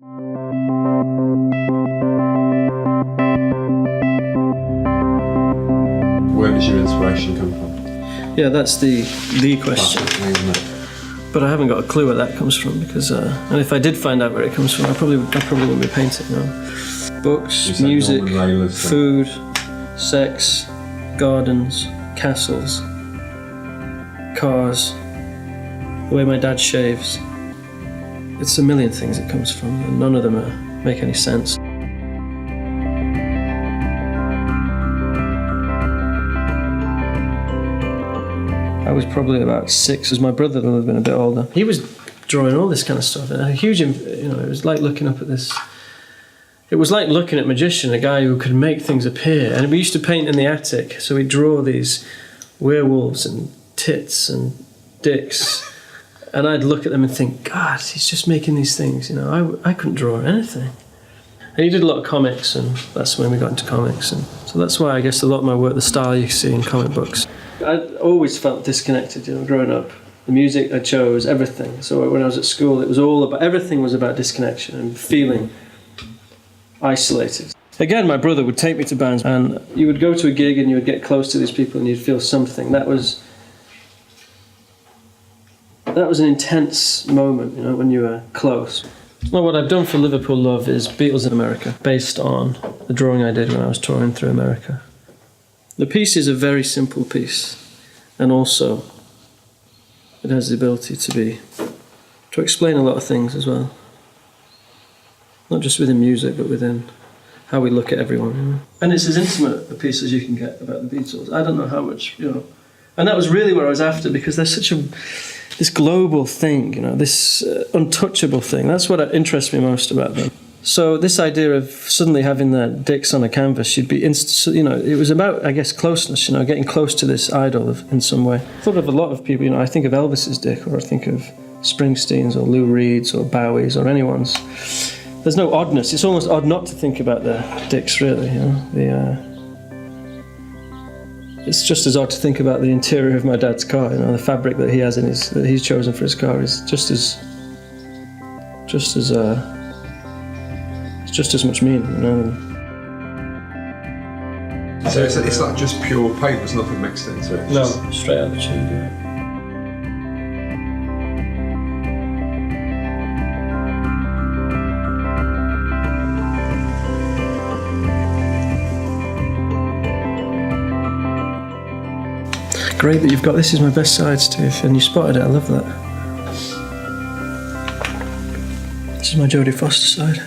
Where does your inspiration come from? Yeah, that's the question. Isn't it? But I haven't got a clue where that comes from because, and if I did find out where it comes from, I probably wouldn't be painting. No. Books, music, food, sex, gardens, castles, cars, the way my dad shaves. It's a million things it comes from, and none of them make any sense. I was probably about 6, as my brother would have been a bit older. He was drawing all this kind of stuff. And a huge, it was like looking up at this. It was like looking at a magician, a guy who could make things appear. And we used to paint in the attic, so we'd draw these werewolves and tits and dicks. And I'd look at them and think, God, he's just making these things. I couldn't draw anything. And he did a lot of comics, and that's when we got into comics. And so that's why I guess a lot of my work, the style you see in comic books. I always felt disconnected, growing up. The music I chose, everything. So when I was at school, everything was about disconnection and feeling isolated. Again, my brother would take me to bands, and you would go to a gig and you would get close to these people and you'd feel something. That was an intense moment, when you were close. Well, what I've done for Liverpool Love is Beatles in America, based on the drawing I did when I was touring through America. The piece is a very simple piece, and also it has the ability to explain a lot of things as well. Not just within music, but within how we look at everyone. And it's as intimate a piece as you can get about the Beatles. I don't know how much, And that was really what I was after, because there's such this global thing, this untouchable thing. That's what interests me most about them. So this idea of suddenly having their dicks on a canvas, it was about, I guess, closeness, getting close to this idol in some way. I thought of a lot of people, I think of Elvis's dick, or I think of Springsteen's, or Lou Reed's, or Bowie's, or anyone's. There's no oddness. It's almost odd not to think about their dicks, really, It's just as odd to think about the interior of my dad's car, the fabric that he has that he's chosen for his car is just as much meaning, So it's like just pure paint, there's nothing mixed into it? No, straight out of the tube, yeah. Great that you've got this is my best side, Steve, and you spotted it, I love that. This is my Jodie Foster side.